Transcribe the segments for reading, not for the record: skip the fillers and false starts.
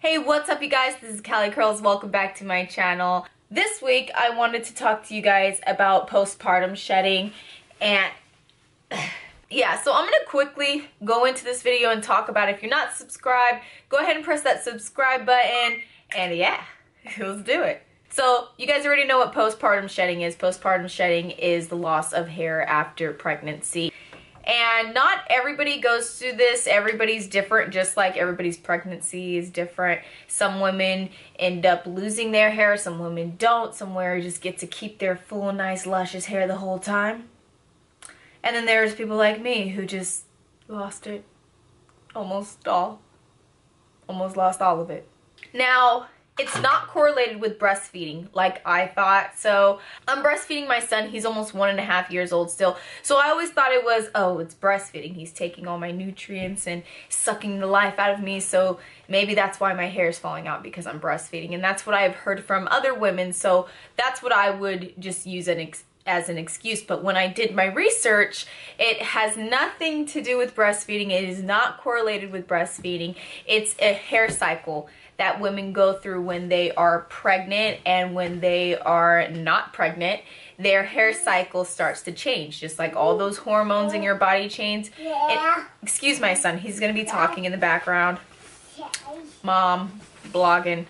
Hey, what's up you guys? This is Callie Curls. Welcome back to my channel. This week I wanted to talk to you guys about postpartum shedding, and yeah, so I'm gonna quickly go into this video and talk about it. If you're not subscribed, go ahead and press that subscribe button, and yeah, let's do it. So you guys already know what postpartum shedding is. Postpartum shedding is the loss of hair after pregnancy. And not everybody goes through this. Everybody's different, just like everybody's pregnancy is different. Some women end up losing their hair, some women don't. Some women just get to keep their full, nice, luscious hair the whole time. And then there's people like me who just lost it almost all. Almost lost all of it. Now, it's not correlated with breastfeeding like I thought. So I'm breastfeeding my son. He's almost 1.5 years old still. So I always thought it was, oh, it's breastfeeding. He's taking all my nutrients and sucking the life out of me. So maybe that's why my hair is falling out, because I'm breastfeeding. And that's what I've heard from other women. So that's what I would just use as an excuse. But when I did my research, it has nothing to do with breastfeeding. It is not correlated with breastfeeding. It's a hair cycle that women go through when they are pregnant, and when they are not pregnant, their hair cycle starts to change, just like all those hormones in your body change. Excuse my son, he's gonna be talking in the background. Mom, blogging,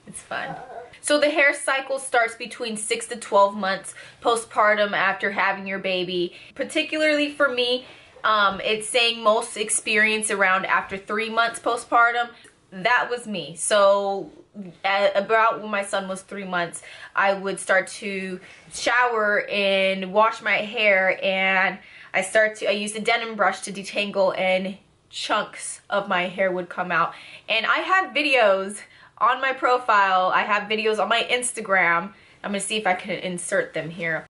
it's fun. So the hair cycle starts between 6 to 12 months postpartum after having your baby. Particularly for me, it's saying most experience around after 3 months postpartum. That was me. So about when my son was 3 months, I would start to shower and wash my hair, and I used a denim brush to detangle, and chunks of my hair would come out. And I have videos on my profile. I have videos on my Instagram. I'm gonna see if I can insert them here.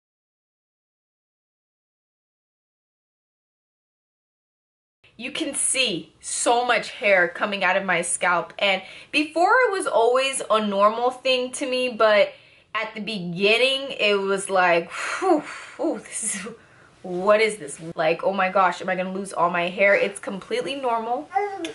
You can see so much hair coming out of my scalp, and before it was always a normal thing to me, but at the beginning it was like, whew, what is this? Like, oh my gosh, am I gonna lose all my hair? It's completely normal.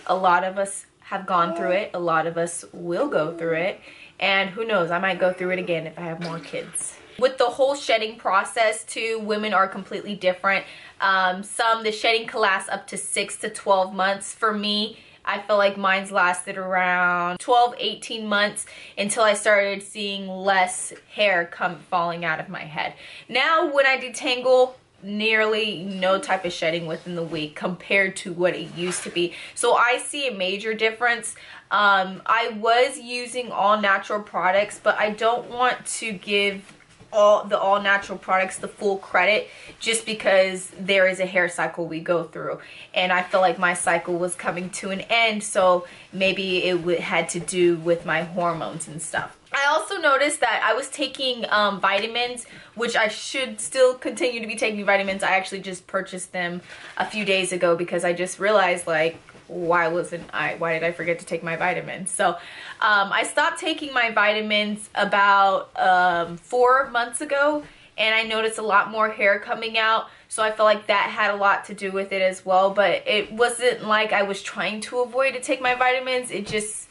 A lot of us have gone through it. A lot of us will go through it, and who knows, I might go through it again if I have more kids. With the whole shedding process too, women are completely different. The shedding can last up to 6 to 12 months. For me, I feel like mine's lasted around 12-18 months until I started seeing less hair falling out of my head. Now when I detangle, nearly no type of shedding within the week compared to what it used to be. So I see a major difference. I was using all natural products, but I don't want to give all natural products the full credit, just because there is a hair cycle we go through, and I feel like my cycle was coming to an end, so maybe it had to do with my hormones and stuff. I also noticed that I was taking vitamins, which I should still continue to be taking vitamins. I actually just purchased them a few days ago because I just realized, like, why did I forget to take my vitamins? So I stopped taking my vitamins about 4 months ago, and I noticed a lot more hair coming out, so I feel like that had a lot to do with it as well. But it wasn't like I was trying to avoid to take my vitamins. It just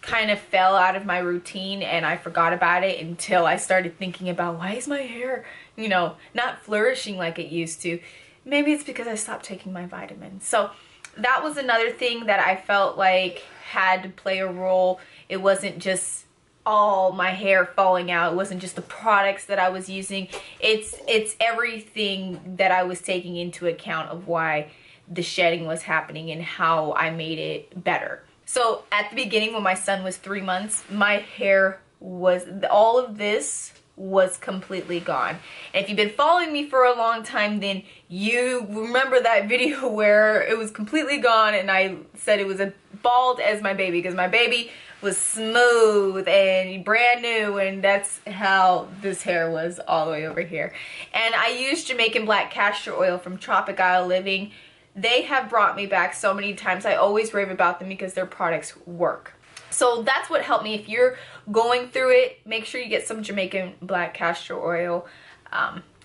kind of fell out of my routine, and I forgot about it until I started thinking about, why is my hair, you know, not flourishing like it used to? Maybe it's because I stopped taking my vitamins. So that was another thing that I felt like had to play a role. It wasn't just all my hair falling out. It wasn't just the products that I was using. It's everything that I was taking into account of why the shedding was happening and how I made it better. So at the beginning, when my son was 3 months, my hair was, all of this was completely gone. And if you've been following me for a long time, then you remember that video where it was completely gone, and I said it was as bald as my baby, because my baby was smooth and brand new, and that's how this hair was all the way over here. And I used Jamaican black castor oil from Tropic Isle Living. They have brought me back so many times. I always rave about them because their products work. So that's what helped me. If you're going through it, make sure you get some Jamaican black castor oil,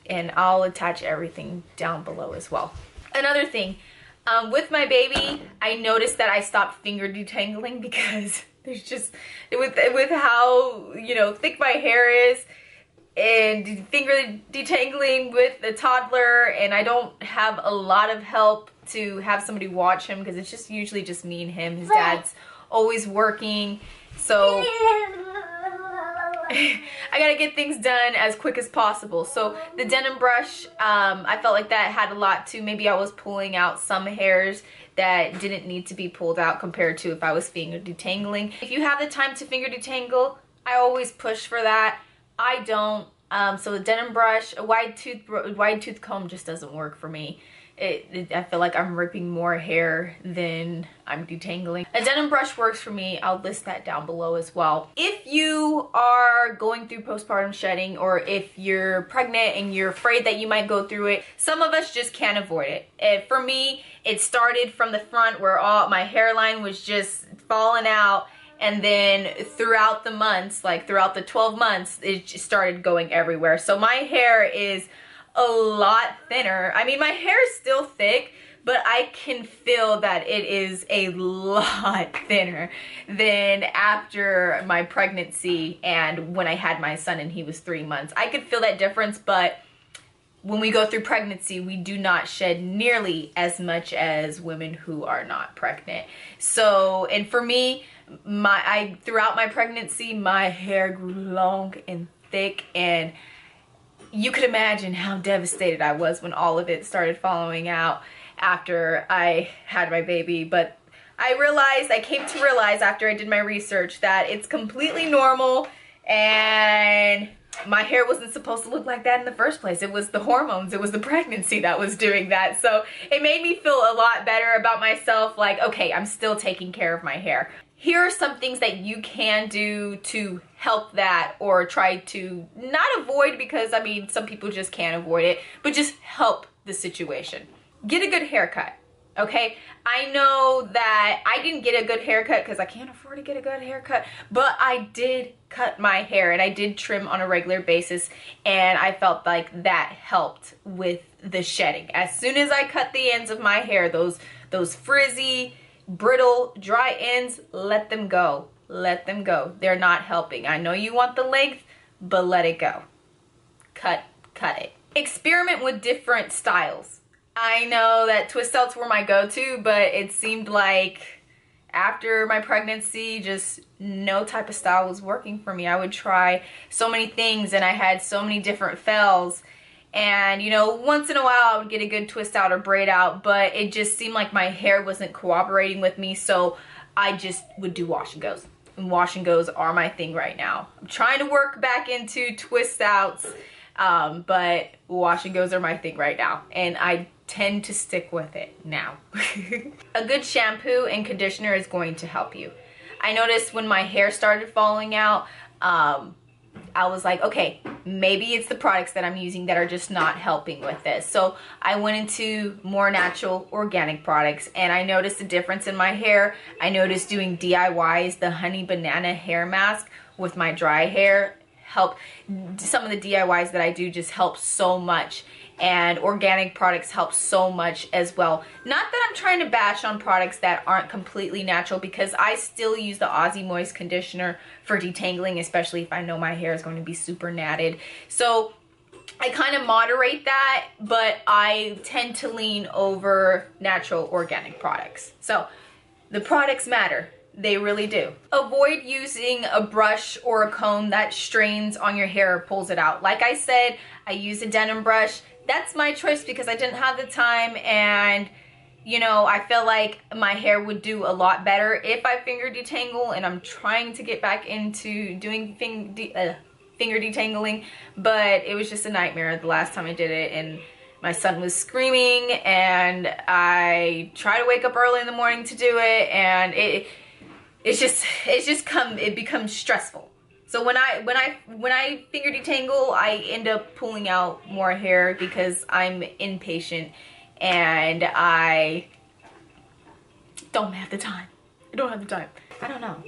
and I'll attach everything down below as well. Another thing, with my baby, I noticed that I stopped finger detangling because There's just, with how, you know, thick my hair is, and finger detangling with a toddler, and I don't have a lot of help to have somebody watch him because it's just usually just me and him. His dad's always working, so I gotta get things done as quick as possible. So the denim brush, I felt like that had a lot too. Maybe I was pulling out some hairs that didn't need to be pulled out compared to if I was finger detangling. If you have the time to finger detangle, I always push for that. I don't. So the denim brush, a wide tooth comb just doesn't work for me. I feel like I'm ripping more hair than I'm detangling. A denim brush works for me. I'll list that down below as well. If you are going through postpartum shedding, or if you're pregnant and you're afraid that you might go through it, some of us just can't avoid it. For me, it started from the front where all my hairline was just falling out. And then throughout the months, like throughout the 12 months, it just started going everywhere. So my hair is a lot thinner. I mean, my hair is still thick, but I can feel that it is a lot thinner than after my pregnancy and when I had my son and he was 3 months. I could feel that difference, but when we go through pregnancy, we do not shed nearly as much as women who are not pregnant. So, and for me, throughout my pregnancy, my hair grew long and thick, and you could imagine how devastated I was when all of it started falling out after I had my baby. But I came to realize after I did my research that it's completely normal, and my hair wasn't supposed to look like that in the first place. It was the hormones, it was the pregnancy that was doing that. So it made me feel a lot better about myself, like, okay, I'm still taking care of my hair. Here are some things that you can do to help that, or try to not avoid, because I mean, some people just can't avoid it, but just help the situation. Get a good haircut. Okay, I know that I didn't get a good haircut because I can't afford to get a good haircut, but I did cut my hair and I did trim on a regular basis, and I felt like that helped with the shedding. As soon as I cut the ends of my hair, those frizzy, brittle, dry ends, let them go. Let them go. They're not helping. I know you want the length, but let it go. Cut it. Experiment with different styles. I know that twist outs were my go-to, but it seemed like after my pregnancy, just no type of style was working for me. I would try so many things, and I had so many different fells. And, you know, once in a while I would get a good twist out or braid out, but it just seemed like my hair wasn't cooperating with me, so I just would do wash and goes. And wash and goes are my thing right now. I'm trying to work back into twist outs, but wash and goes are my thing right now. And I tend to stick with it now. A good shampoo and conditioner is going to help you. I noticed when my hair started falling out, I was like, okay, maybe it's the products that I'm using that are just not helping with this. So I went into more natural, organic products, and I noticed a difference in my hair. I noticed doing DIYs, the honey banana hair mask with my dry hair help. Some of the DIYs that I do just help so much, and organic products help so much as well. Not that I'm trying to bash on products that aren't completely natural, because I still use the Aussie Moist conditioner for detangling, especially if I know my hair is going to be super natted. So I kind of moderate that, but I tend to lean over natural organic products. So the products matter. They really do. Avoid using a brush or a comb that strains on your hair or pulls it out. Like I said, I use a denim brush. That's my choice because I didn't have the time, and you know, I feel like my hair would do a lot better if I finger detangle, and I'm trying to get back into doing finger detangling, but it was just a nightmare the last time I did it, and my son was screaming, and I try to wake up early in the morning to do it, and it becomes stressful. So when I finger detangle, I end up pulling out more hair because I'm impatient and I don't have the time. I don't have the time. I don't know.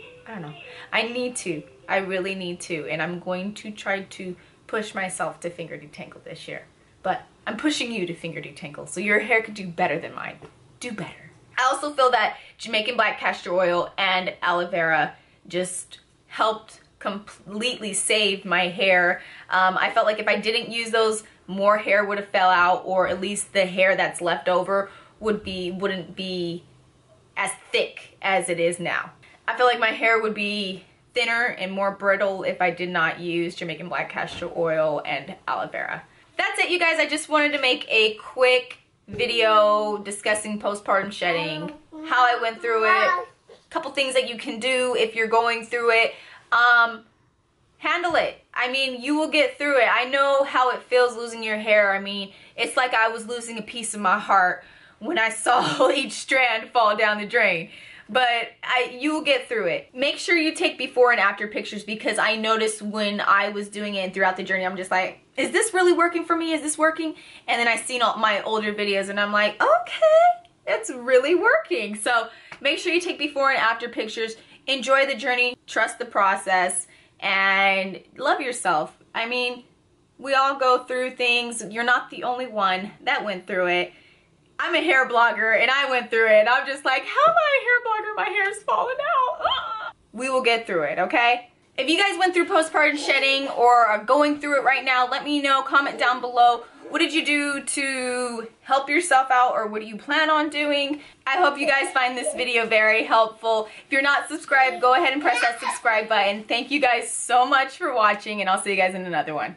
I need to. I really need to, and I'm going to try to push myself to finger detangle this year. But I'm pushing you to finger detangle so your hair could do better than mine. Do better. I also feel that Jamaican black castor oil and aloe vera just helped completely save my hair. I felt like if I didn't use those, more hair would have fell out, or at least the hair that's left over wouldn't be as thick as it is now. I feel like my hair would be thinner and more brittle if I did not use Jamaican black castor oil and aloe vera. That's it, you guys. I just wanted to make a quick video discussing postpartum shedding, how I went through it, a couple things that you can do if you're going through it. Handle it. I mean, you will get through it. I know how it feels losing your hair. I mean, it's like I was losing a piece of my heart when I saw each strand fall down the drain. But you will get through it. Make sure you take before and after pictures, because I noticed when I was doing it and throughout the journey, I'm just like, is this really working for me? Is this working? And then I seen all my older videos and I'm like, okay, it's really working. So make sure you take before and after pictures. Enjoy the journey, trust the process, and love yourself. I mean, we all go through things. You're not the only one that went through it. I'm a hair blogger and I went through it. I'm just like, how am I a hair blogger? My hair's falling out. Ah. We will get through it, okay? If you guys went through postpartum shedding or are going through it right now, let me know. Comment down below. What did you do to help yourself out, or what do you plan on doing? I hope you guys find this video very helpful. If you're not subscribed, go ahead and press that subscribe button. Thank you guys so much for watching, and I'll see you guys in another one.